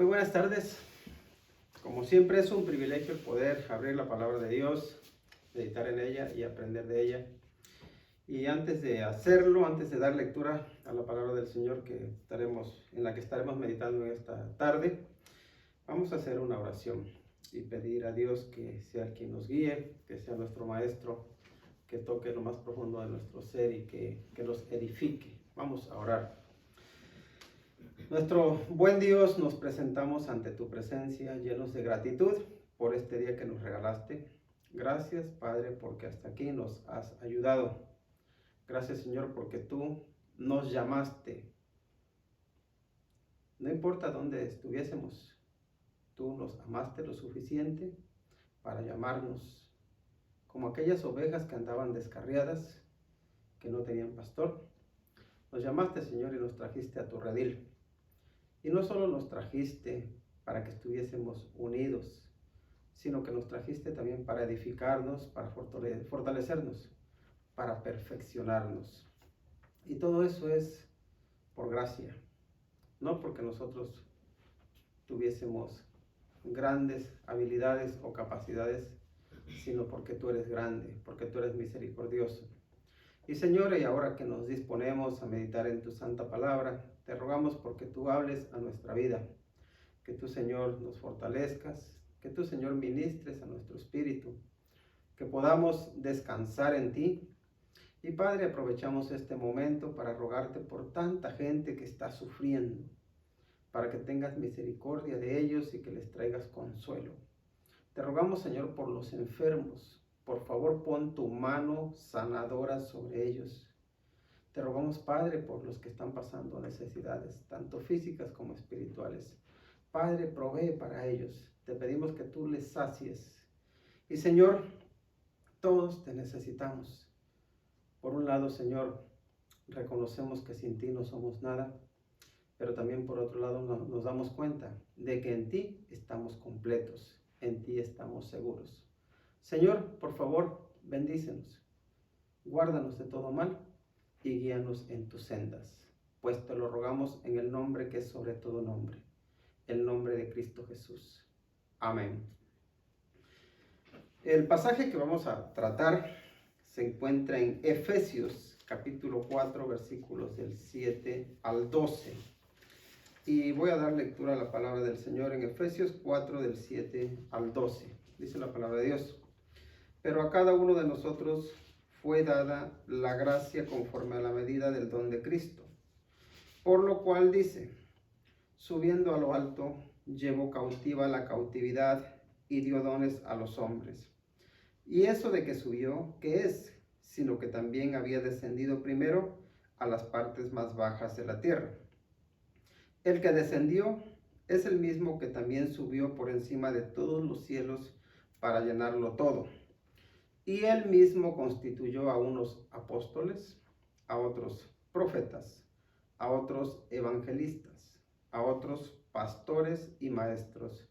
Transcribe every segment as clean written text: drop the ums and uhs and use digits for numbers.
Muy buenas tardes. Como siempre es un privilegio el poder abrir la palabra de Dios, meditar en ella y aprender de ella. Y antes de hacerlo, antes de dar lectura a la palabra del Señor en la que estaremos meditando en esta tarde, vamos a hacer una oración y pedir a Dios que sea el quien nos guíe, que sea nuestro maestro, que toque lo más profundo de nuestro ser y que nos edifique. Vamos a orar. Nuestro buen Dios, nos presentamos ante tu presencia llenos de gratitud por este día que nos regalaste. Gracias, Padre, porque hasta aquí nos has ayudado. Gracias, Señor, porque tú nos llamaste. No importa dónde estuviésemos, tú nos amaste lo suficiente para llamarnos, como aquellas ovejas que andaban descarriadas, que no tenían pastor. Nos llamaste, Señor, y nos trajiste a tu redil. Y no solo nos trajiste para que estuviésemos unidos, sino que nos trajiste también para edificarnos, para fortalecernos, para perfeccionarnos. Y todo eso es por gracia, no porque nosotros tuviésemos grandes habilidades o capacidades, sino porque tú eres grande, porque tú eres misericordioso. Y Señor, y ahora que nos disponemos a meditar en tu santa palabra, te rogamos porque tú hables a nuestra vida, que tú, Señor, nos fortalezcas, que tú, Señor, ministres a nuestro espíritu, que podamos descansar en ti. Y Padre, aprovechamos este momento para rogarte por tanta gente que está sufriendo, para que tengas misericordia de ellos y que les traigas consuelo. Te rogamos, Señor, por los enfermos. Por favor, pon tu mano sanadora sobre ellos. Te rogamos, Padre, por los que están pasando necesidades, tanto físicas como espirituales. Padre, provee para ellos. Te pedimos que tú les sacies. Y, Señor, todos te necesitamos. Por un lado, Señor, reconocemos que sin ti no somos nada, pero también por otro lado nos damos cuenta de que en ti estamos completos, en ti estamos seguros. Señor, por favor, bendícenos, guárdanos de todo mal y guíanos en tus sendas, pues te lo rogamos en el nombre que es sobre todo nombre, el nombre de Cristo Jesús. Amén. El pasaje que vamos a tratar se encuentra en Efesios capítulo 4, versículos del 7 al 12. Y voy a dar lectura a la palabra del Señor en Efesios 4, del 7 al 12. Dice la palabra de Dios: pero a cada uno de nosotros fue dada la gracia conforme a la medida del don de Cristo. Por lo cual dice: subiendo a lo alto, llevó cautiva la cautividad y dio dones a los hombres. Y eso de que subió, ¿qué es? Sino que también había descendido primero a las partes más bajas de la tierra. El que descendió es el mismo que también subió por encima de todos los cielos para llenarlo todo. Y él mismo constituyó a unos apóstoles, a otros profetas, a otros evangelistas, a otros pastores y maestros,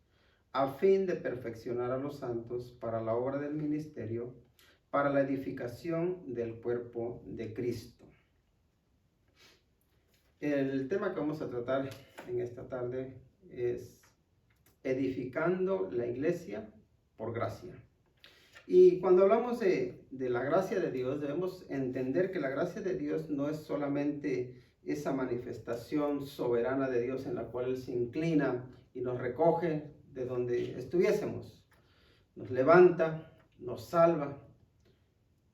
a fin de perfeccionar a los santos para la obra del ministerio, para la edificación del cuerpo de Cristo. El tema que vamos a tratar en esta tarde es edificando la iglesia por gracia. Y cuando hablamos de la gracia de Dios, debemos entender que la gracia de Dios no es solamente esa manifestación soberana de Dios en la cual Él se inclina y nos recoge de donde estuviésemos. Nos levanta, nos salva,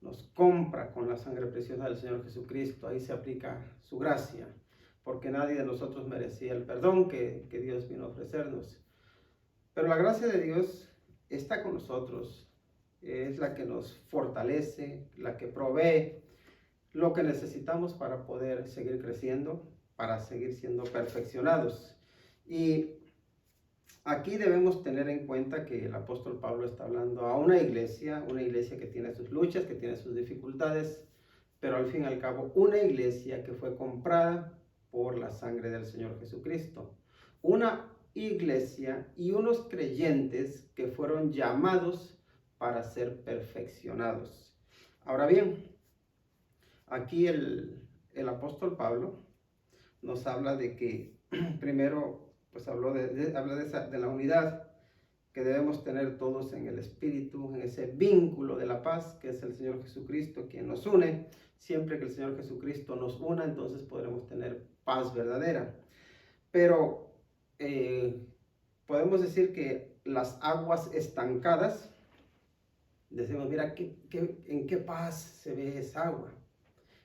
nos compra con la sangre preciosa del Señor Jesucristo. Ahí se aplica su gracia, porque nadie de nosotros merecía el perdón que Dios vino a ofrecernos. Pero la gracia de Dios está con nosotros. Es la que nos fortalece, la que provee lo que necesitamos para poder seguir creciendo, para seguir siendo perfeccionados. Y aquí debemos tener en cuenta que el apóstol Pablo está hablando a una iglesia que tiene sus luchas, que tiene sus dificultades, pero al fin y al cabo una iglesia que fue comprada por la sangre del Señor Jesucristo. Una iglesia y unos creyentes que fueron llamados para ser perfeccionados. Ahora bien, aquí el apóstol Pablo nos habla de que primero pues habla de la unidad que debemos tener todos en el Espíritu, en ese vínculo de la paz, que es el Señor Jesucristo quien nos une. Siempre que el Señor Jesucristo nos una, entonces podremos tener paz verdadera. Pero podemos decir que las aguas estancadas, decimos, mira, ¿en qué paz se ve esa agua?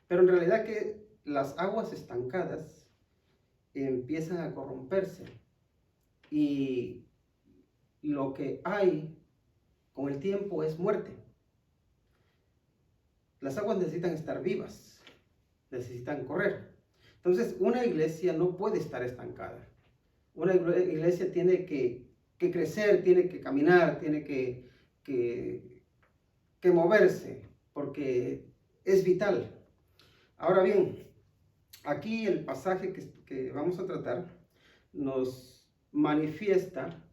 Pero en realidad que las aguas estancadas empiezan a corromperse y lo que hay con el tiempo es muerte. Las aguas necesitan estar vivas, necesitan correr. Entonces, una iglesia no puede estar estancada. Una iglesia tiene que crecer, tiene que caminar, tiene que moverse, porque es vital. Ahora bien, aquí el pasaje que vamos a tratar nos manifiesta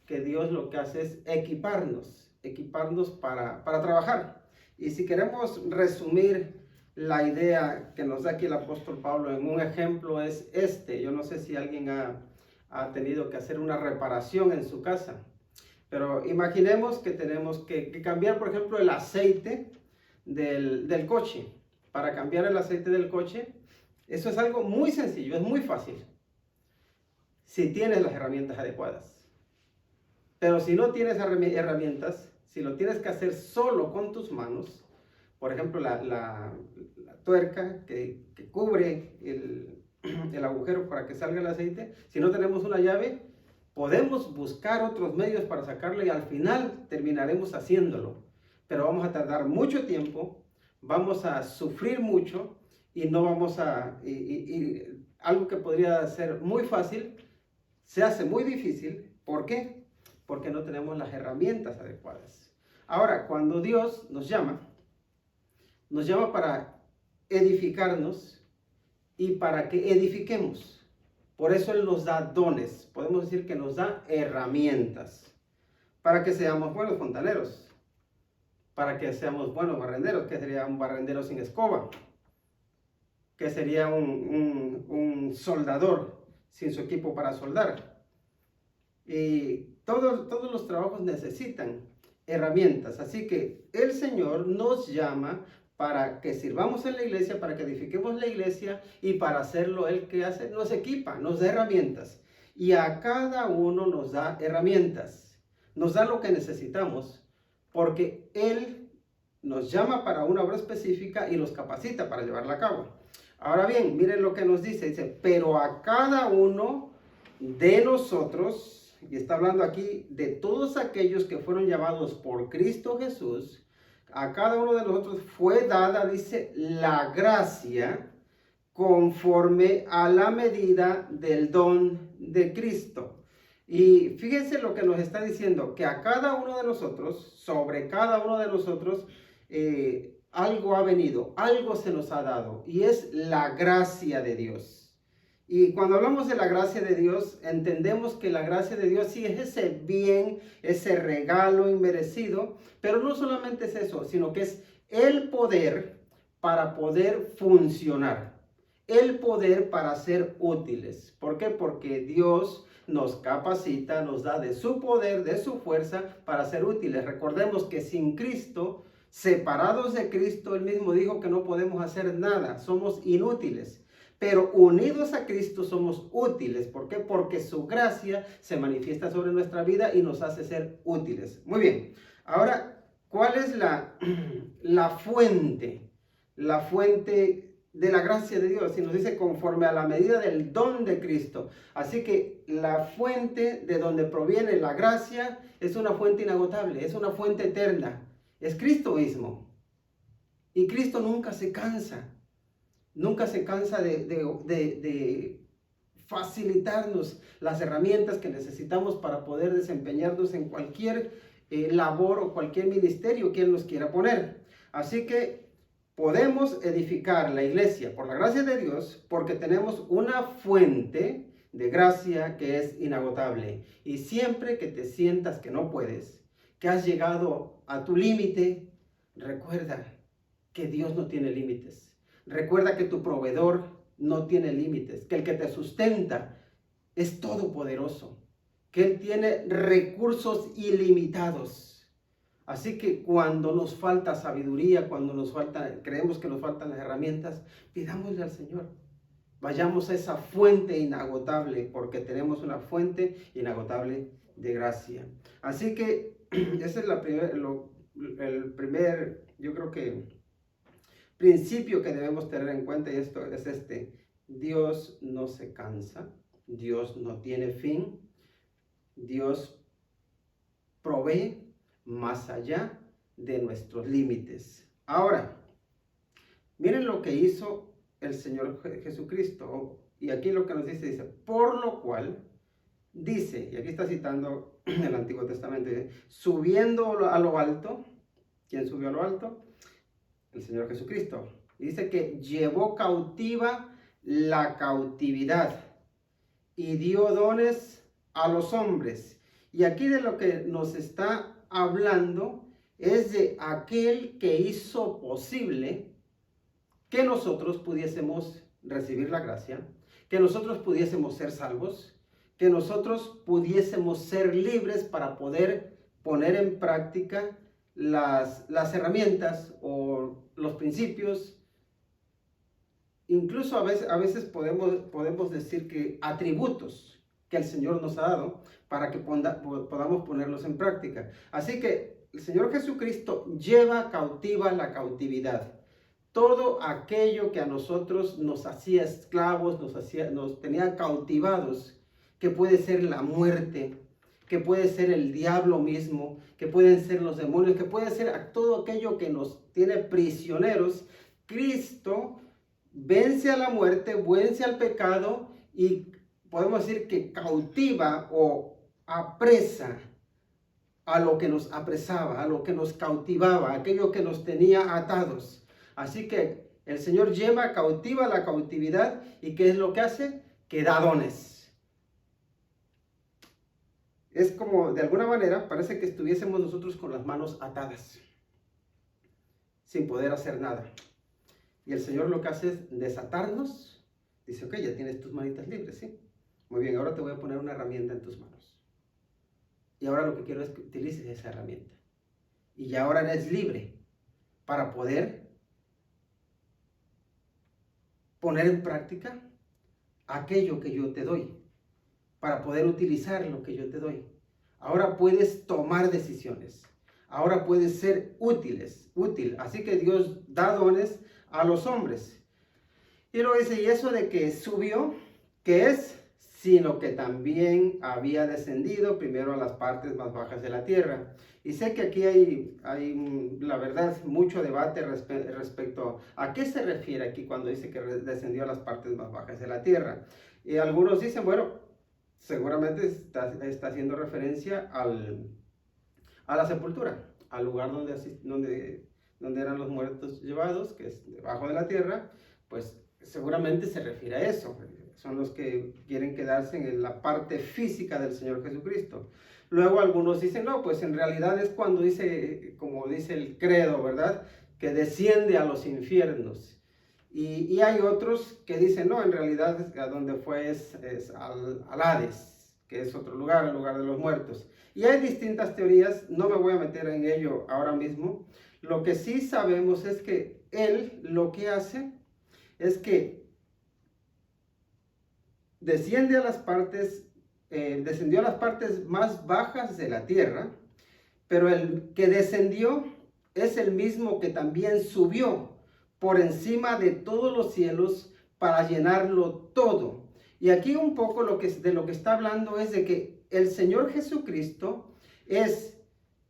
que Dios lo que hace es equiparnos para trabajar. Y si queremos resumir la idea que nos da aquí el apóstol Pablo en un ejemplo es este. Yo no sé si alguien ha tenido que hacer una reparación en su casa, pero imaginemos que tenemos que cambiar, por ejemplo, el aceite del coche. Para cambiar el aceite del coche, eso es algo muy sencillo, es muy fácil, si tienes las herramientas adecuadas. Pero si no tienes herramientas, si lo tienes que hacer solo con tus manos, por ejemplo, la tuerca que cubre el agujero para que salga el aceite, si no tenemos una llave, podemos buscar otros medios para sacarlo y al final terminaremos haciéndolo. Pero vamos a tardar mucho tiempo, vamos a sufrir mucho y no vamos algo que podría ser muy fácil, se hace muy difícil. ¿Por qué? Porque no tenemos las herramientas adecuadas. Ahora, cuando Dios nos llama para edificarnos y para que edifiquemos. Por eso Él nos da dones, podemos decir que nos da herramientas, para que seamos buenos fontaneros, para que seamos buenos barrenderos. ¿Qué sería un barrendero sin escoba? ¿Qué sería un soldador sin su equipo para soldar? Y todos los trabajos necesitan herramientas, así que el Señor nos llama para que sirvamos en la iglesia, para que edifiquemos la iglesia y para hacerlo Él que hace, nos equipa, nos da herramientas y a cada uno nos da herramientas, nos da lo que necesitamos porque Él nos llama para una obra específica y nos capacita para llevarla a cabo. Ahora bien, miren lo que nos dice, pero a cada uno de nosotros, y está hablando aquí de todos aquellos que fueron llamados por Cristo Jesús, a cada uno de nosotros fue dada, dice, la gracia conforme a la medida del don de Cristo. Y fíjense lo que nos está diciendo, que a cada uno de nosotros, sobre cada uno de nosotros, algo ha venido, algo se nos ha dado, y es la gracia de Dios. Y cuando hablamos de la gracia de Dios, entendemos que la gracia de Dios sí es ese bien, ese regalo inmerecido, pero no solamente es eso, sino que es el poder para poder funcionar, el poder para ser útiles. ¿Por qué? Porque Dios nos capacita, nos da de su poder, de su fuerza para ser útiles. Recordemos que sin Cristo, separados de Cristo, Él mismo dijo que no podemos hacer nada, somos inútiles. Pero unidos a Cristo somos útiles. ¿Por qué? Porque su gracia se manifiesta sobre nuestra vida y nos hace ser útiles. Muy bien. Ahora, ¿cuál es la fuente? La fuente de la gracia de Dios. Y nos dice conforme a la medida del don de Cristo. Así que la fuente de donde proviene la gracia es una fuente inagotable, es una fuente eterna. Es Cristo mismo. Y Cristo nunca se cansa. Nunca se cansa de facilitarnos las herramientas que necesitamos para poder desempeñarnos en cualquier labor o cualquier ministerio que Él nos quiera poner. Así que podemos edificar la iglesia por la gracia de Dios porque tenemos una fuente de gracia que es inagotable. Y siempre que te sientas que no puedes, que has llegado a tu límite, recuerda que Dios no tiene límites. Recuerda que tu proveedor no tiene límites, que el que te sustenta es todopoderoso, que Él tiene recursos ilimitados. Así que cuando nos falta sabiduría, cuando creemos que nos faltan las herramientas, pidámosle al Señor. Vayamos a esa fuente inagotable, porque tenemos una fuente inagotable de gracia. Así que ese es el primer, yo creo que, principio que debemos tener en cuenta, y esto es este: Dios no se cansa, Dios no tiene fin, Dios provee más allá de nuestros límites. Ahora, miren lo que hizo el Señor Jesucristo. Y aquí lo que nos dice, por lo cual, dice, y aquí está citando el Antiguo Testamento, dice, subiendo a lo alto. ¿Quién subió a lo alto? El Señor Jesucristo. Y dice que llevó cautiva la cautividad y dio dones a los hombres. Y aquí de lo que nos está hablando es de aquel que hizo posible que nosotros pudiésemos recibir la gracia, que nosotros pudiésemos ser salvos, que nosotros pudiésemos ser libres para poder poner en práctica las herramientas o los principios. Incluso a veces podemos decir que atributos que el Señor nos ha dado para que podamos ponerlos en práctica. Así que el Señor Jesucristo lleva cautiva la cautividad. Todo aquello que a nosotros nos hacía esclavos, nos tenía cautivados, que puede ser la muerte, que puede ser el diablo mismo, que pueden ser los demonios, que puede ser todo aquello que nos tiene prisioneros. Cristo vence a la muerte, vence al pecado y podemos decir que cautiva o apresa a lo que nos apresaba, a lo que nos cautivaba, aquello que nos tenía atados. Así que el Señor lleva cautiva la cautividad. ¿Y qué es lo que hace? Que da dones. Es como, de alguna manera, parece que estuviésemos nosotros con las manos atadas, sin poder hacer nada. Y el Señor lo que hace es desatarnos. Dice, ok, ya tienes tus manitas libres, ¿sí? Muy bien, ahora te voy a poner una herramienta en tus manos. Y ahora lo que quiero es que utilices esa herramienta. Y ya ahora eres libre para poder poner en práctica aquello que yo te doy, para poder utilizar lo que yo te doy. Ahora puedes tomar decisiones, ahora puedes ser útil. Así que Dios da dones a los hombres. Y luego dice, y eso de que subió, ¿qué es? Sino que también había descendido primero a las partes más bajas de la tierra. Y sé que aquí hay la verdad, mucho debate respecto a qué se refiere aquí cuando dice que descendió a las partes más bajas de la tierra. Y algunos dicen, bueno, seguramente está haciendo referencia a la sepultura, al lugar donde eran los muertos llevados, que es debajo de la tierra. Pues seguramente se refiere a eso. Son los que quieren quedarse en la parte física del Señor Jesucristo. Luego algunos dicen, no, pues en realidad es cuando dice, como dice el credo, ¿verdad? Que desciende a los infiernos. Y hay otros que dicen, no, en realidad a donde fue es al Hades, que es otro lugar, el lugar de los muertos. Y hay distintas teorías, no me voy a meter en ello ahora mismo. Lo que sí sabemos es que Él lo que hace es que descendió a las partes más bajas de la tierra, pero el que descendió es el mismo que también subió por encima de todos los cielos para llenarlo todo. Y aquí un poco de lo que está hablando es de que el Señor Jesucristo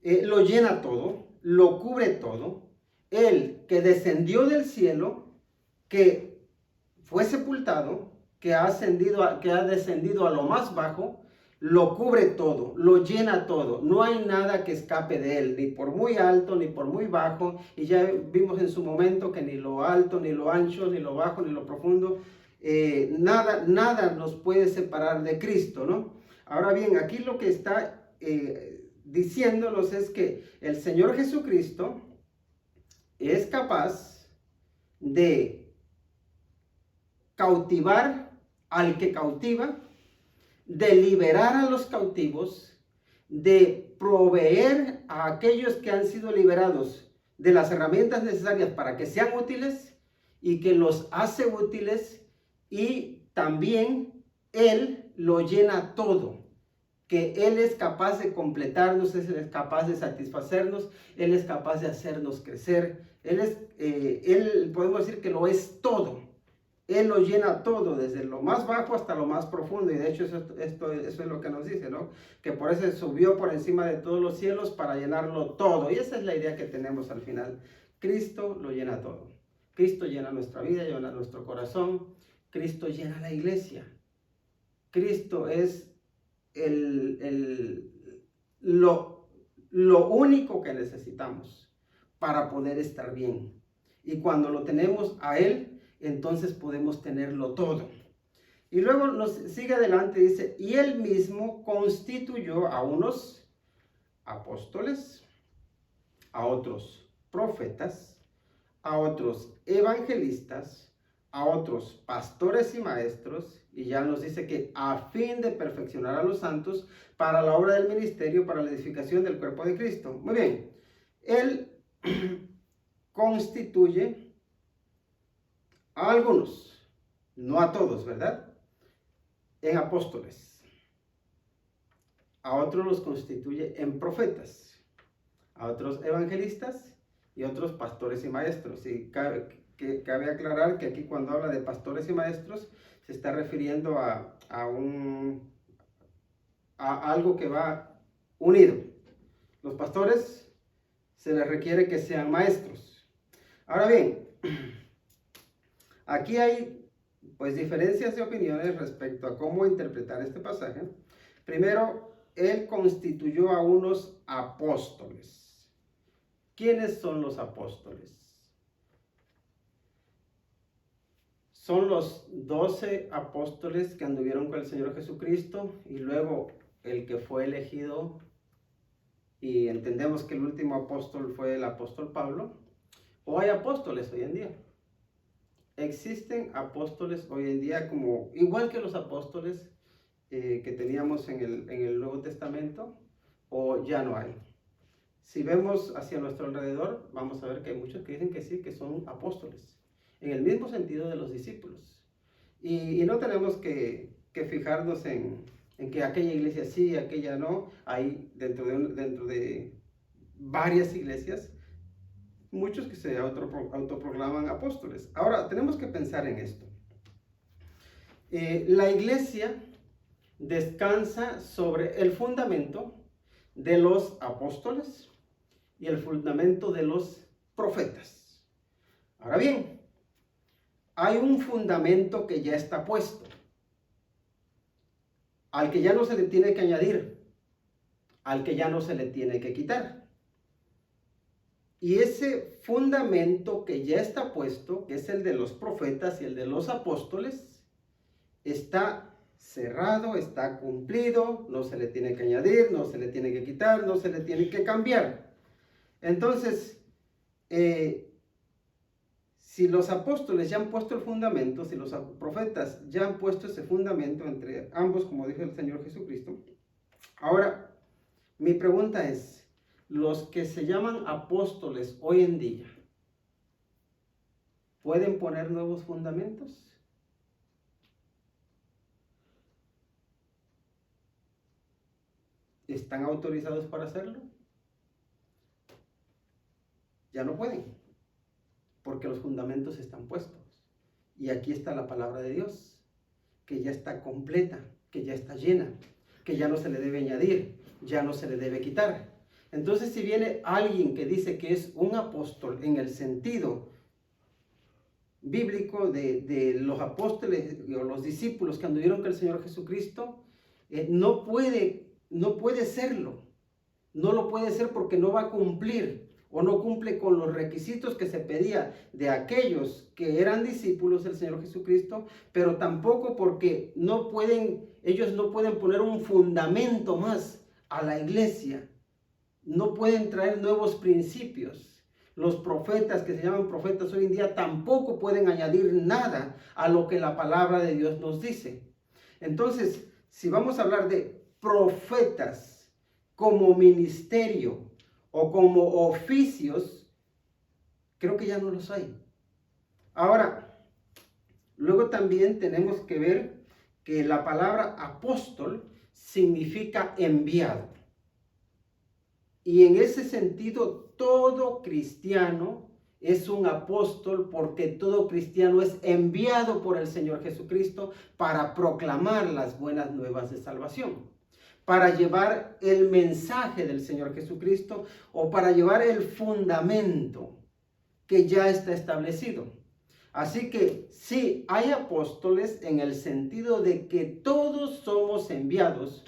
lo llena todo, lo cubre todo. Él que descendió del cielo, que fue sepultado, que ha descendido a lo más bajo, lo cubre todo, lo llena todo. No hay nada que escape de él, ni por muy alto, ni por muy bajo. Y ya vimos en su momento que ni lo alto, ni lo ancho, ni lo bajo, ni lo profundo, nada nos puede separar de Cristo, ¿no? Ahora bien, aquí lo que está diciéndonos es que el Señor Jesucristo es capaz de cautivar al que cautiva, de liberar a los cautivos, de proveer a aquellos que han sido liberados de las herramientas necesarias para que sean útiles y que los hace útiles, y también Él lo llena todo, que Él es capaz de completarnos, Él es capaz de satisfacernos, Él es capaz de hacernos crecer, Él podemos decir que lo es todo. Él lo llena todo, desde lo más bajo hasta lo más profundo. Y de hecho eso es lo que nos dice, ¿no? Que por eso subió por encima de todos los cielos para llenarlo todo. Y esa es la idea que tenemos al final. Cristo lo llena todo. Cristo llena nuestra vida, llena nuestro corazón. Cristo llena la iglesia. Cristo es lo único que necesitamos para poder estar bien. Y cuando lo tenemos a Él, entonces podemos tenerlo todo. Y luego nos sigue adelante, dice, y Él mismo constituyó a unos apóstoles, a otros profetas, a otros evangelistas, a otros pastores y maestros, y ya nos dice que a fin de perfeccionar a los santos para la obra del ministerio, para la edificación del cuerpo de Cristo. Muy bien, Él constituye a algunos, no a todos, ¿verdad? En apóstoles. A otros los constituye en profetas, a otros evangelistas y otros pastores y maestros. Y cabe aclarar que aquí cuando habla de pastores y maestros se está refiriendo a algo que va unido. Los pastores se les requiere que sean maestros. Ahora bien, aquí hay pues diferencias de opiniones respecto a cómo interpretar este pasaje. Primero, Él constituyó a unos apóstoles. ¿Quiénes son los apóstoles? Son los 12 apóstoles que anduvieron con el Señor Jesucristo, y luego el que fue elegido, y entendemos que el último apóstol fue el apóstol Pablo. ¿O hay apóstoles hoy en día? Existen apóstoles hoy en día, como igual que los apóstoles que teníamos en el Nuevo Testamento, o ya no hay. Si vemos hacia nuestro alrededor, vamos a ver que hay muchos que dicen que sí, que son apóstoles, en el mismo sentido de los discípulos. Y no tenemos que fijarnos en que aquella iglesia sí, aquella no. Hay dentro de varias iglesias muchos que se autoproclaman apóstoles. Ahora, tenemos que pensar en esto. La iglesia descansa sobre el fundamento de los apóstoles y el fundamento de los profetas. Ahora bien, hay un fundamento que ya está puesto, al que ya no se le tiene que añadir, al que ya no se le tiene que quitar. Y ese fundamento que ya está puesto, que es el de los profetas y el de los apóstoles, está cerrado, está cumplido, no se le tiene que añadir, no se le tiene que quitar, no se le tiene que cambiar. Entonces, si los apóstoles ya han puesto el fundamento, si los profetas ya han puesto ese fundamento entre ambos, como dijo el Señor Jesucristo, ahora mi pregunta es, los que se llaman apóstoles hoy en día, ¿pueden poner nuevos fundamentos? ¿Están autorizados para hacerlo? Ya no pueden, porque los fundamentos están puestos. Y aquí está la palabra de Dios, que ya está completa, que ya está llena, que ya no se le debe añadir, ya no se le debe quitar. Entonces, si viene alguien que dice que es un apóstol en el sentido bíblico de los apóstoles o los discípulos que anduvieron con el Señor Jesucristo, no puede serlo. No lo puede ser porque no va a cumplir o no cumple con los requisitos que se pedía de aquellos que eran discípulos del Señor Jesucristo, pero tampoco porque ellos no pueden poner un fundamento más a la iglesia. No pueden traer nuevos principios. Los profetas que se llaman profetas hoy en día tampoco pueden añadir nada a lo que la palabra de Dios nos dice. Entonces, si vamos a hablar de profetas como ministerio o como oficios, creo que ya no los hay. Ahora, luego también tenemos que ver que la palabra apóstol significa enviado. Y en ese sentido, todo cristiano es un apóstol, porque todo cristiano es enviado por el Señor Jesucristo para proclamar las buenas nuevas de salvación, para llevar el mensaje del Señor Jesucristo o para llevar el fundamento que ya está establecido. Así que sí, hay apóstoles en el sentido de que todos somos enviados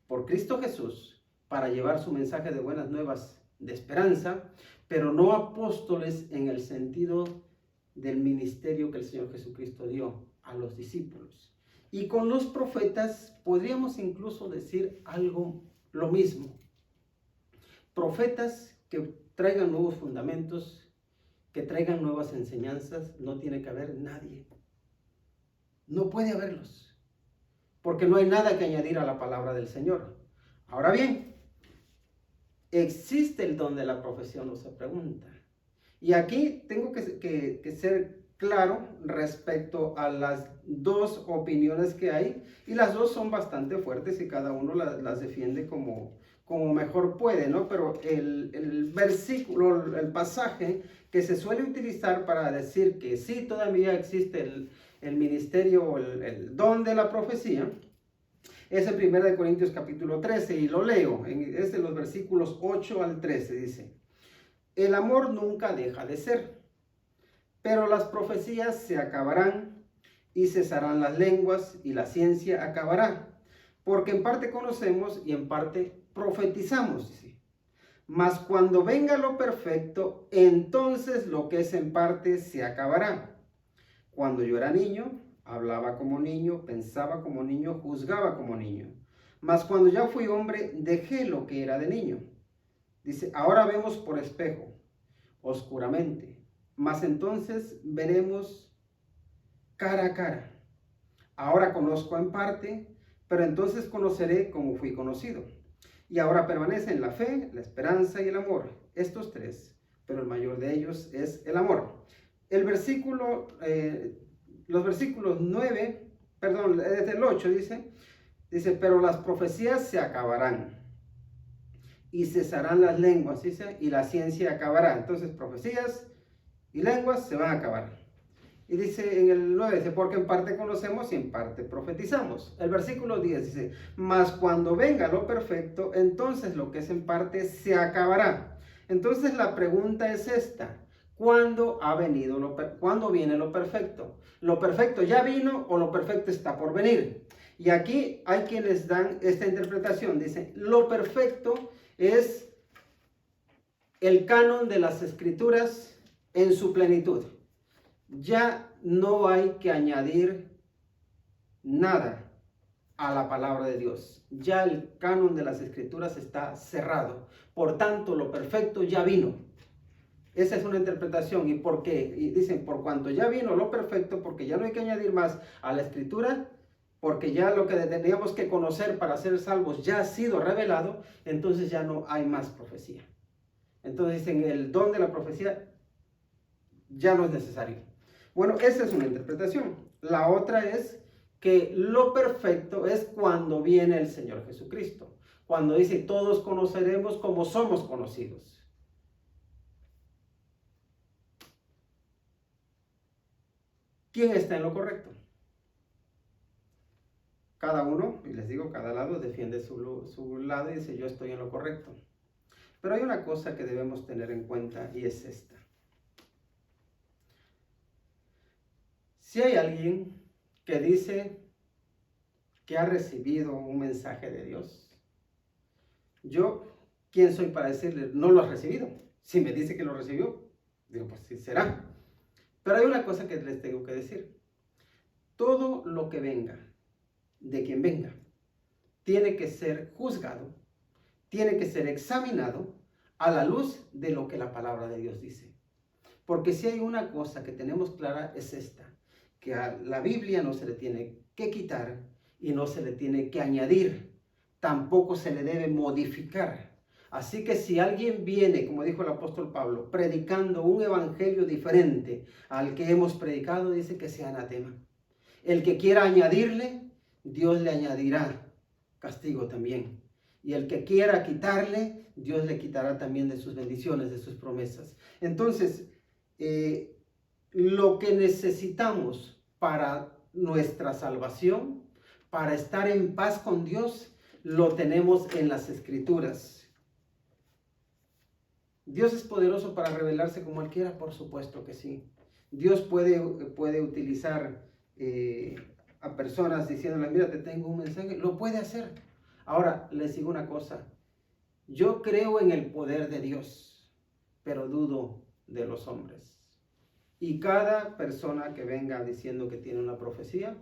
por Cristo Jesús para llevar su mensaje de buenas nuevas de esperanza, pero no apóstoles en el sentido del ministerio que el Señor Jesucristo dio a los discípulos. Y con los profetas podríamos incluso decir algo, lo mismo. Profetas que traigan nuevos fundamentos, que traigan nuevas enseñanzas, no tiene que haber nadie. No puede haberlos, porque no hay nada que añadir a la palabra del Señor. Ahora bien, ¿existe el don de la profecía? No se pregunta. Y aquí tengo que ser claro respecto a las dos opiniones que hay, y las dos son bastante fuertes y cada uno las defiende como mejor puede, ¿no? Pero el versículo, el pasaje que se suele utilizar para decir que sí todavía existe el ministerio o el don de la profecía, es en 1 Corintios capítulo 13, y lo leo, es de los versículos 8 al 13, dice: el amor nunca deja de ser, pero las profecías se acabarán y cesarán las lenguas y la ciencia acabará, porque en parte conocemos y en parte profetizamos, dice. Mas cuando venga lo perfecto, entonces lo que es en parte se acabará. Cuando yo era niño, hablaba como niño, pensaba como niño, juzgaba como niño. Mas cuando ya fui hombre, dejé lo que era de niño. Dice, ahora vemos por espejo, oscuramente, mas entonces veremos cara a cara. Ahora conozco en parte, pero entonces conoceré como fui conocido. Y ahora permanecen la fe, la esperanza y el amor, estos tres, pero el mayor de ellos es el amor. El versículo, los versículos 9, perdón, desde el 8 dice, pero las profecías se acabarán y cesarán las lenguas, dice, y la ciencia acabará. Entonces, profecías y lenguas se van a acabar. Y dice en el 9, dice, porque en parte conocemos y en parte profetizamos. El versículo 10 dice, mas cuando venga lo perfecto, entonces lo que es en parte se acabará. Entonces la pregunta es esta: ¿cuándo cuándo viene lo perfecto? ¿Lo perfecto ya vino o lo perfecto está por venir? Y aquí hay quienes dan esta interpretación. Dice, lo perfecto es el canon de las escrituras en su plenitud. Ya no hay que añadir nada a la palabra de Dios. Ya el canon de las escrituras está cerrado. Por tanto, lo perfecto ya vino. Esa es una interpretación. ¿Y por qué? Y dicen, por cuanto ya vino lo perfecto, porque ya no hay que añadir más a la escritura, porque ya lo que teníamos que conocer para ser salvos ya ha sido revelado, entonces ya no hay más profecía. Entonces dicen, el don de la profecía ya no es necesario. Bueno, esa es una interpretación. La otra es que lo perfecto es cuando viene el Señor Jesucristo. Cuando dice, todos conoceremos como somos conocidos. ¿Quién está en lo correcto? Cada uno, y les digo, cada lado defiende su lado y dice, yo estoy en lo correcto. Pero hay una cosa que debemos tener en cuenta, y es esta. Si hay alguien que dice que ha recibido un mensaje de Dios, yo, ¿quién soy para decirle no lo has recibido? Si me dice que lo recibió, digo, pues sí será. Pero hay una cosa que les tengo que decir. Todo lo que venga, de quien venga, tiene que ser juzgado, tiene que ser examinado a la luz de lo que la palabra de Dios dice. Porque si hay una cosa que tenemos clara es esta, que a la Biblia no se le tiene que quitar y no se le tiene que añadir, tampoco se le debe modificar. Así que si alguien viene, como dijo el apóstol Pablo, predicando un evangelio diferente al que hemos predicado, dice que sea anatema. El que quiera añadirle, Dios le añadirá castigo también. Y el que quiera quitarle, Dios le quitará también de sus bendiciones, de sus promesas. Entonces, lo que necesitamos para nuestra salvación, para estar en paz con Dios, lo tenemos en las Escrituras. ¿Dios es poderoso para revelarse como Él quiera? Por supuesto que sí. Dios puede utilizar a personas diciéndoles, mira, te tengo un mensaje. Lo puede hacer. Ahora, les digo una cosa. Yo creo en el poder de Dios, pero dudo de los hombres. Y cada persona que venga diciendo que tiene una profecía,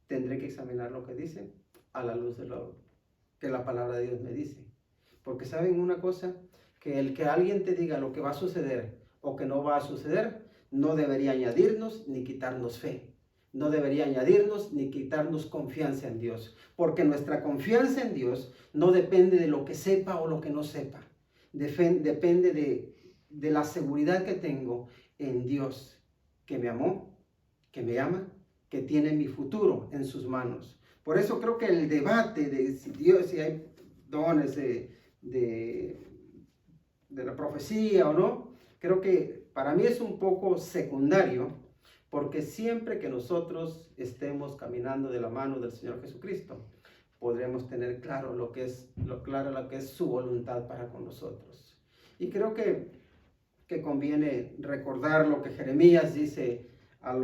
tendré que examinar lo que dice a la luz de lo que la palabra de Dios me dice. Porque saben una cosa, que el que alguien te diga lo que va a suceder o que no va a suceder, no debería añadirnos ni quitarnos fe. No debería añadirnos ni quitarnos confianza en Dios. Porque nuestra confianza en Dios no depende de lo que sepa o lo que no sepa. Depende de la seguridad que tengo en Dios, que me amó, que me ama, que tiene mi futuro en sus manos. Por eso creo que el debate de si hay dones de la profecía o no, creo que para mí es un poco secundario, porque siempre que nosotros estemos caminando de la mano del Señor Jesucristo, podremos tener claro lo que es su voluntad para con nosotros. Y creo que conviene recordar lo que Jeremías dice al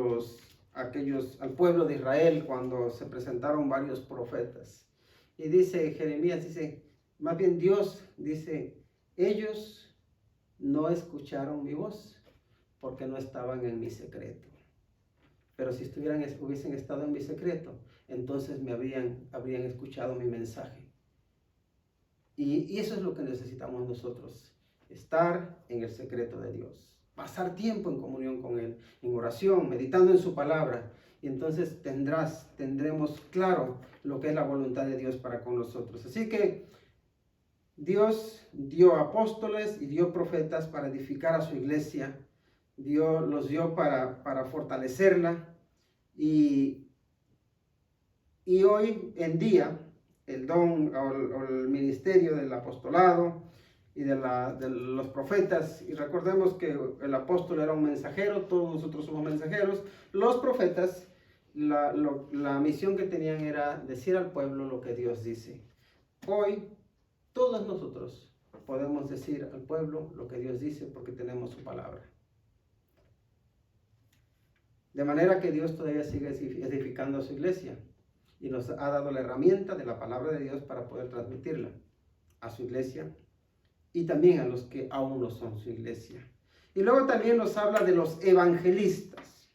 pueblo de Israel cuando se presentaron varios profetas. Y dice Jeremías, más bien Dios dice, ellos no escucharon mi voz porque no estaban en mi secreto. Pero si hubiesen estado en mi secreto, entonces me habrían escuchado mi mensaje. Y eso es lo que necesitamos nosotros. Estar en el secreto de Dios, pasar tiempo en comunión con Él, en oración, meditando en su palabra, y entonces tendremos claro lo que es la voluntad de Dios para con nosotros. Así que Dios dio apóstoles y dio profetas para edificar a su iglesia, los dio para fortalecerla, y hoy en día el don o el ministerio del apostolado y de los profetas, y recordemos que el apóstol era un mensajero, todos nosotros somos mensajeros. Los profetas, la misión que tenían era decir al pueblo lo que Dios dice. Hoy todos nosotros podemos decir al pueblo lo que Dios dice porque tenemos su palabra. De manera que Dios todavía sigue edificando a su iglesia y nos ha dado la herramienta de la palabra de Dios para poder transmitirla a su iglesia y también a los que aún no son su iglesia. Y luego también nos habla de los evangelistas.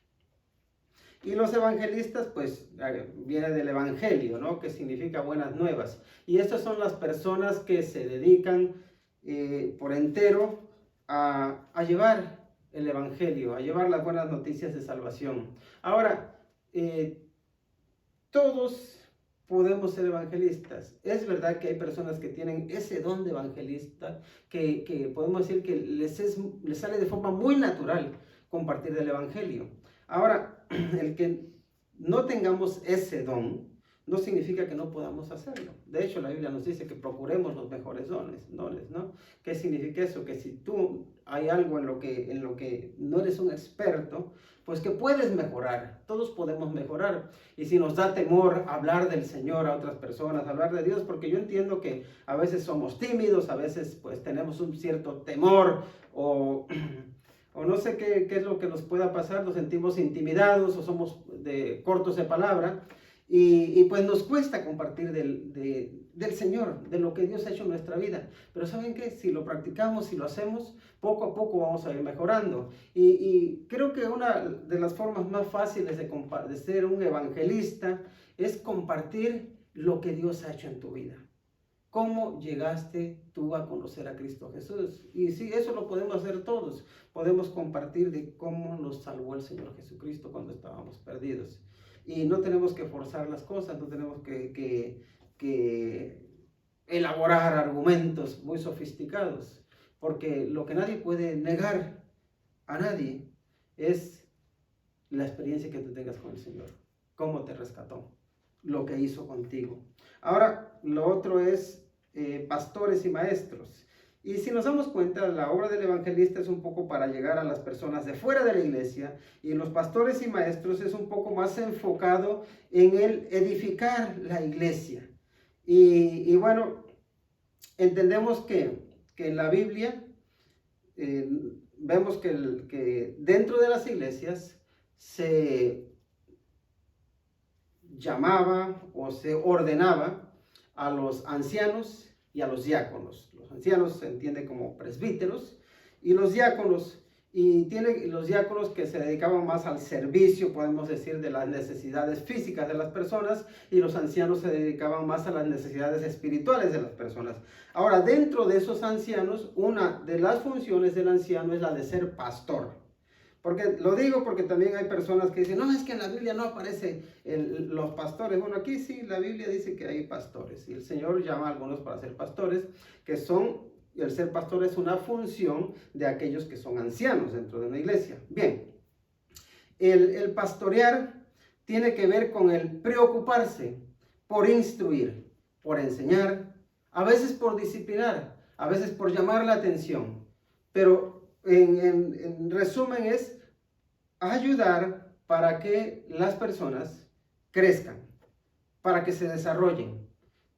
Y los evangelistas, pues, viene del evangelio, ¿no? Que significa buenas nuevas. Y estas son las personas que se dedican por entero a llevar el evangelio, a llevar las buenas noticias de salvación. Ahora, todos podemos ser evangelistas. Es verdad que hay personas que tienen ese don de evangelista, que podemos decir que les sale de forma muy natural compartir el evangelio. Ahora, el que no tengamos ese don, no significa que no podamos hacerlo. De hecho, la Biblia nos dice que procuremos los mejores dones, ¿no? ¿Qué significa eso? Que si tú hay algo en lo que no eres un experto, pues que puedes mejorar. Todos podemos mejorar. Y si nos da temor hablar del Señor a otras personas, hablar de Dios, porque yo entiendo que a veces somos tímidos, a veces pues tenemos un cierto temor o no sé qué es lo que nos pueda pasar, nos sentimos intimidados o somos cortos de palabra. Y pues nos cuesta compartir del Señor, de lo que Dios ha hecho en nuestra vida. Pero ¿saben qué? Si lo practicamos, si lo hacemos, poco a poco vamos a ir mejorando. Y creo que una de las formas más fáciles de ser un evangelista es compartir lo que Dios ha hecho en tu vida. ¿Cómo llegaste tú a conocer a Cristo Jesús? Y sí, eso lo podemos hacer todos. Podemos compartir de cómo nos salvó el Señor Jesucristo cuando estábamos perdidos. y no tenemos que forzar las cosas, no tenemos que elaborar argumentos muy sofisticados, porque lo que nadie puede negar a nadie es la experiencia que tú tengas con el Señor, cómo te rescató, lo que hizo contigo. Ahora, lo otro es pastores y maestros. Y si nos damos cuenta, la obra del evangelista es un poco para llegar a las personas de fuera de la iglesia, y los pastores y maestros es un poco más enfocado en el edificar la iglesia. Y bueno, entendemos que en la Biblia vemos que dentro de las iglesias se llamaba o se ordenaba a los ancianos y a los diáconos. Los ancianos se entiende como presbíteros, y los diáconos, los diáconos que se dedicaban más al servicio, podemos decir, de las necesidades físicas de las personas, y los ancianos se dedicaban más a las necesidades espirituales de las personas. Ahora, dentro de esos ancianos, una de las funciones del anciano es la de ser pastor. Porque lo digo porque también hay personas que dicen, no, es que en la Biblia no aparecen los pastores. Bueno, aquí sí, la Biblia dice que hay pastores, y el Señor llama a algunos para ser pastores, el ser pastor es una función de aquellos que son ancianos dentro de una iglesia. Bien, el pastorear tiene que ver con el preocuparse por instruir, por enseñar, a veces por disciplinar, a veces por llamar la atención, pero en resumen es ayudar para que las personas crezcan, para que se desarrollen,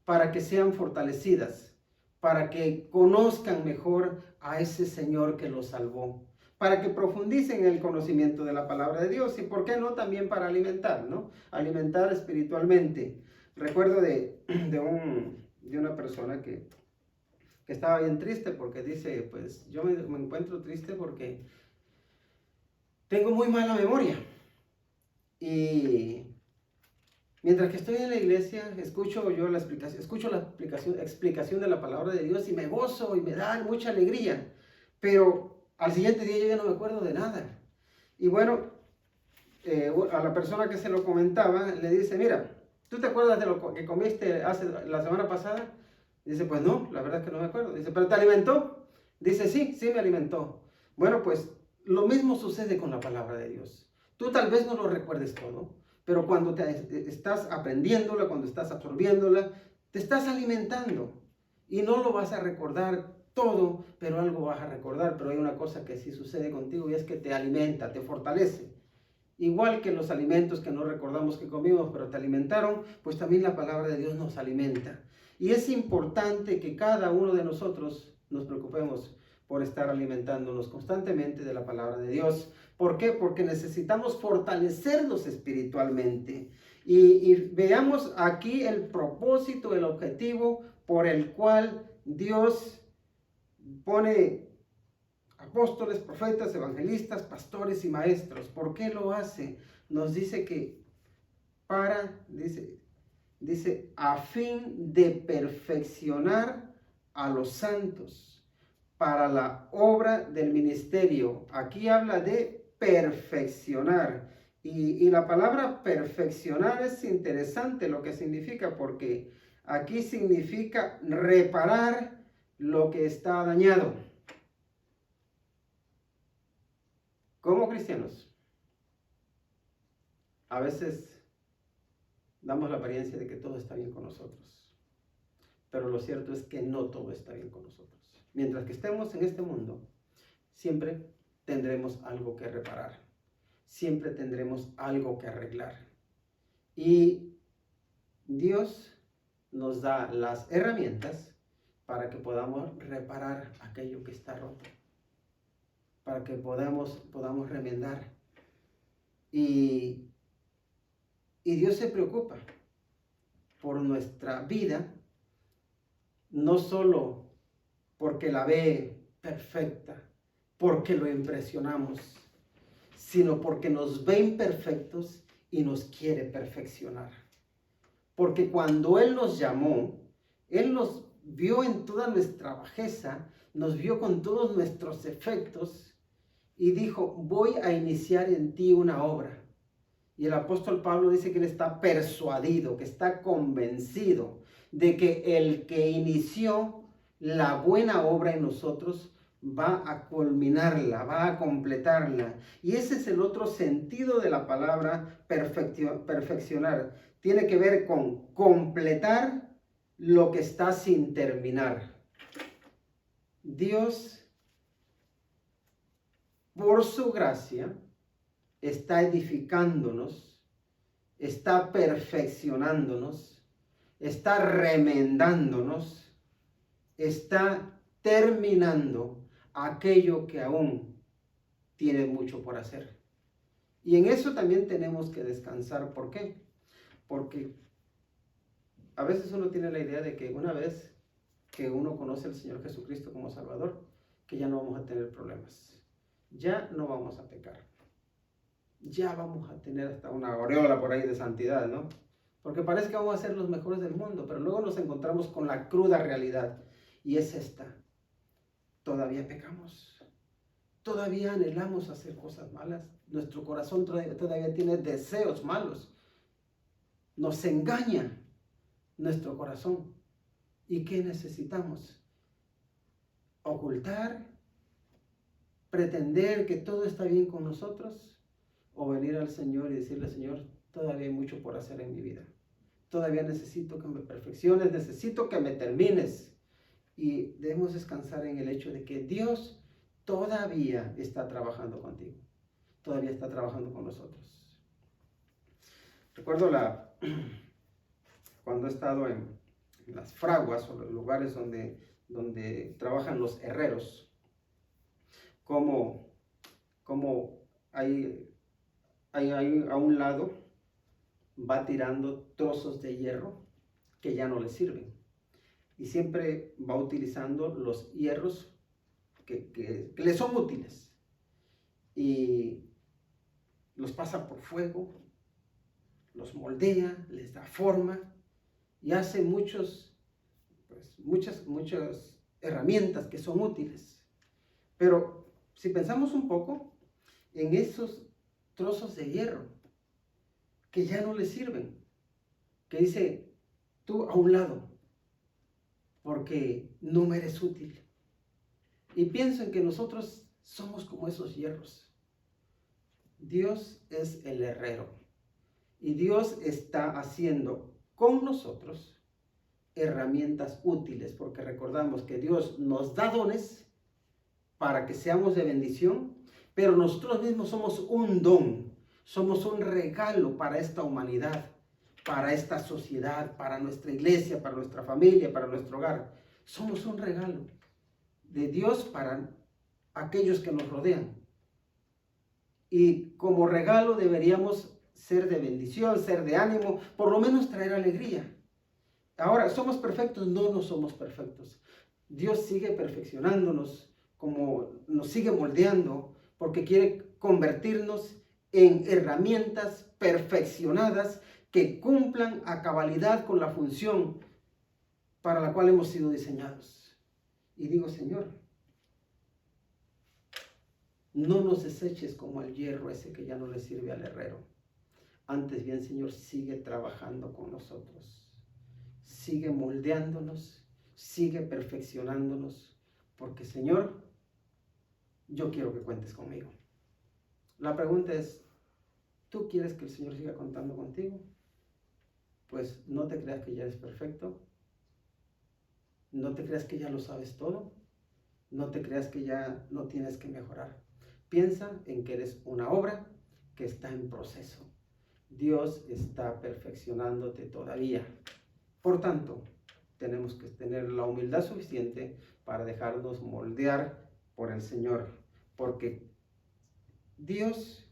para que sean fortalecidas, para que conozcan mejor a ese Señor que los salvó, para que profundicen en el conocimiento de la palabra de Dios, y por qué no también para alimentar, ¿no? Alimentar espiritualmente. Recuerdo de una persona que estaba bien triste, porque dice, pues yo me encuentro triste porque tengo muy mala memoria, y mientras que estoy en la iglesia escucho la explicación de la palabra de Dios, y me gozo y me da mucha alegría, pero al siguiente día yo ya no me acuerdo de nada. Y bueno, a la persona que se lo comentaba le dice, mira, ¿tú te acuerdas de lo que comiste la semana pasada? Dice, pues no, la verdad es que no me acuerdo. Dice, ¿pero te alimentó? Dice, sí, sí me alimentó. Bueno, pues lo mismo sucede con la palabra de Dios. Tú tal vez no lo recuerdes todo, pero cuando estás aprendiéndola, cuando estás absorbiéndola, te estás alimentando, y no lo vas a recordar todo, pero algo vas a recordar. Pero hay una cosa que sí sucede contigo, y es que te alimenta, te fortalece. Igual que los alimentos que no recordamos que comimos, pero te alimentaron, pues también la palabra de Dios nos alimenta. Y es importante que cada uno de nosotros nos preocupemos por estar alimentándonos constantemente de la palabra de Dios. ¿Por qué? Porque necesitamos fortalecernos espiritualmente. Y veamos aquí el propósito, el objetivo por el cual Dios pone apóstoles, profetas, evangelistas, pastores y maestros. ¿Por qué lo hace? Nos dice que dice, a fin de perfeccionar a los santos para la obra del ministerio. Aquí habla de perfeccionar. Y la palabra perfeccionar es interesante lo que significa, porque aquí significa reparar lo que está dañado. Como cristianos, a veces damos la apariencia de que todo está bien con nosotros, pero lo cierto es que no todo está bien con nosotros. Mientras que estemos en este mundo, siempre tendremos algo que reparar, siempre tendremos algo que arreglar. Y Dios nos da las herramientas para que podamos reparar aquello que está roto, para que podamos remendar. Y Dios se preocupa por nuestra vida, no solo porque la ve perfecta, porque lo impresionamos, sino porque nos ve imperfectos y nos quiere perfeccionar. Porque cuando Él nos llamó, Él nos vio en toda nuestra bajeza, nos vio con todos nuestros efectos, y dijo, voy a iniciar en ti una obra. Y el apóstol Pablo dice que él está persuadido, que está convencido de que el que inició la buena obra en nosotros va a culminarla, va a completarla. Y ese es el otro sentido de la palabra perfeccionar. Tiene que ver con completar lo que está sin terminar. Dios, por su gracia, está edificándonos, está perfeccionándonos, está remendándonos, está terminando aquello que aún tiene mucho por hacer. Y en eso también tenemos que descansar. ¿Por qué? Porque a veces uno tiene la idea de que una vez que uno conoce al Señor Jesucristo como Salvador, que ya no vamos a tener problemas, ya no vamos a pecar, ya vamos a tener hasta una aureola por ahí de santidad, ¿no? Porque parece que vamos a ser los mejores del mundo, pero luego nos encontramos con la cruda realidad, y es esta: todavía pecamos, todavía anhelamos hacer cosas malas, nuestro corazón todavía tiene deseos malos, nos engaña nuestro corazón. ¿Y qué necesitamos? ¿Ocultar? ¿Pretender que todo está bien con nosotros? ¿O venir al Señor y decirle: Señor, todavía hay mucho por hacer en mi vida? Todavía necesito que me perfecciones, necesito que me termines. Y debemos descansar en el hecho de que Dios todavía está trabajando contigo, todavía está trabajando con nosotros. Recuerdo cuando he estado en las fraguas o los lugares donde trabajan los herreros, como hay a un lado va tirando trozos de hierro que ya no le sirven, y siempre va utilizando los hierros que le son útiles, y los pasa por fuego, los moldea, les da forma y hace muchas herramientas que son útiles. Pero si pensamos un poco en esos trozos de hierro que ya no le sirven, que dice: tú a un lado, porque no me eres útil. Y pienso en que nosotros somos como esos hierros. Dios es el herrero, y Dios está haciendo con nosotros herramientas útiles, porque recordamos que Dios nos da dones para que seamos de bendición, pero nosotros mismos somos un don, somos un regalo para esta humanidad, para esta sociedad, para nuestra iglesia, para nuestra familia, para nuestro hogar. Somos un regalo de Dios para aquellos que nos rodean. Y como regalo deberíamos ser de bendición, ser de ánimo, por lo menos traer alegría. Ahora, ¿somos perfectos? No, no somos perfectos. Dios sigue perfeccionándonos, como nos sigue moldeando, porque quiere convertirnos en herramientas perfeccionadas que cumplan a cabalidad con la función para la cual hemos sido diseñados. Y digo: Señor, no nos deseches como el hierro ese que ya no le sirve al herrero. Antes bien, Señor, sigue trabajando con nosotros, sigue moldeándonos, sigue perfeccionándonos, porque, Señor, yo quiero que cuentes conmigo. La pregunta es: ¿tú quieres que el Señor siga contando contigo? Pues no te creas que ya eres perfecto, no te creas que ya lo sabes todo, no te creas que ya no tienes que mejorar. Piensa en que eres una obra que está en proceso. Dios está perfeccionándote todavía. Por tanto, tenemos que tener la humildad suficiente para dejarnos moldear por el Señor, porque Dios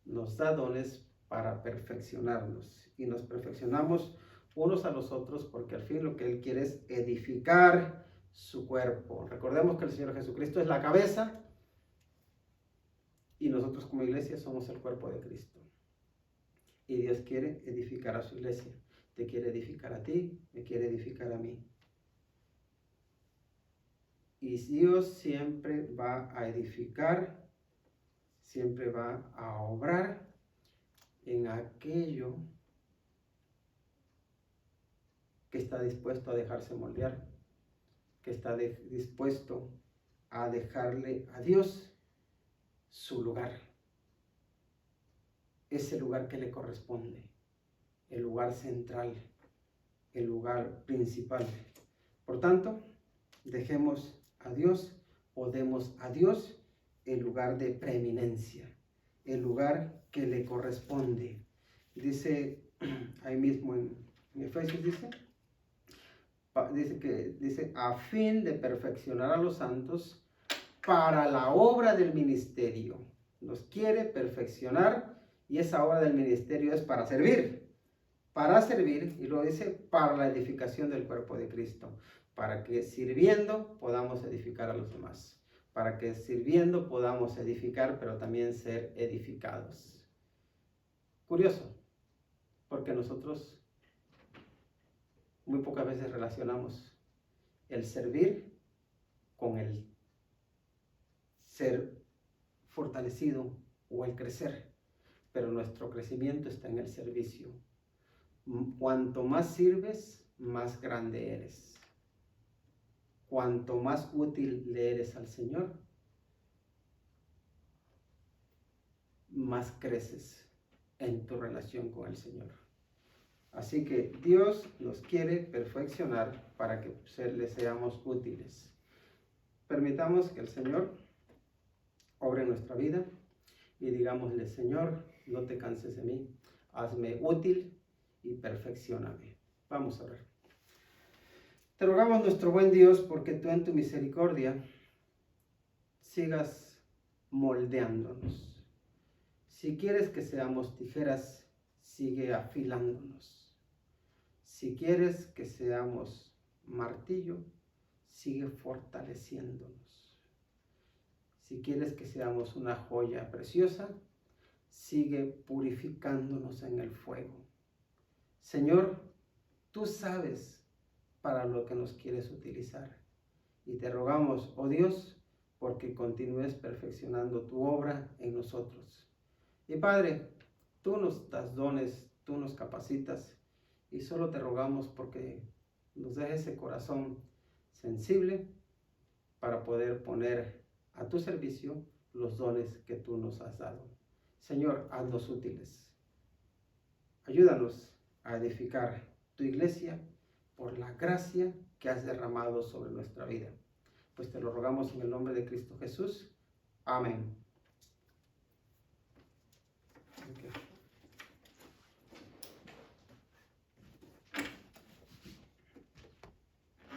nos da dones para perfeccionarnos, y nos perfeccionamos unos a los otros, porque al fin lo que Él quiere es edificar su cuerpo. Recordemos que el Señor Jesucristo es la cabeza, y nosotros como iglesia somos el cuerpo de Cristo. Y Dios quiere edificar a su iglesia. Te quiere edificar a ti, me quiere edificar a mí. Y Dios siempre va a edificar, siempre va a obrar en aquello que está dispuesto a dejarse moldear, que está dispuesto a dejarle a Dios su lugar, ese lugar que le corresponde, el lugar central, el lugar principal. Por tanto, dejemos a Dios o demos a Dios el lugar de preeminencia, el lugar que le corresponde. Dice ahí mismo en Efesios, dice a fin de perfeccionar a los santos para la obra del ministerio. Nos quiere perfeccionar y esa obra del ministerio es para servir, y lo dice para la edificación del cuerpo de Cristo, para que sirviendo podamos edificar a los demás, para que sirviendo podamos edificar, pero también ser edificados. Curioso, porque nosotros muy pocas veces relacionamos el servir con el ser fortalecido o el crecer, pero nuestro crecimiento está en el servicio. Cuanto más sirves, más grande eres. Cuanto más útil le eres al Señor, más creces en tu relación con el Señor. Así que Dios nos quiere perfeccionar para que le seamos útiles. Permitamos que el Señor obre en nuestra vida y digámosle: Señor, no te canses de mí, hazme útil y perfeccióname. Vamos a orar. Te rogamos, nuestro buen Dios, porque tú en tu misericordia sigas moldeándonos. Si quieres que seamos tijeras, sigue afilándonos. Si quieres que seamos martillo, sigue fortaleciéndonos. Si quieres que seamos una joya preciosa, sigue purificándonos en el fuego. Señor, tú sabes para lo que nos quieres utilizar. Y te rogamos, oh Dios, porque continúes perfeccionando tu obra en nosotros. Y Padre, tú nos das dones, tú nos capacitas, y solo te rogamos porque nos dejes ese corazón sensible para poder poner a tu servicio los dones que tú nos has dado. Señor, haznos útiles. Ayúdanos a edificar tu iglesia por la gracia que has derramado sobre nuestra vida. Pues te lo rogamos en el nombre de Cristo Jesús. Amén. Okay.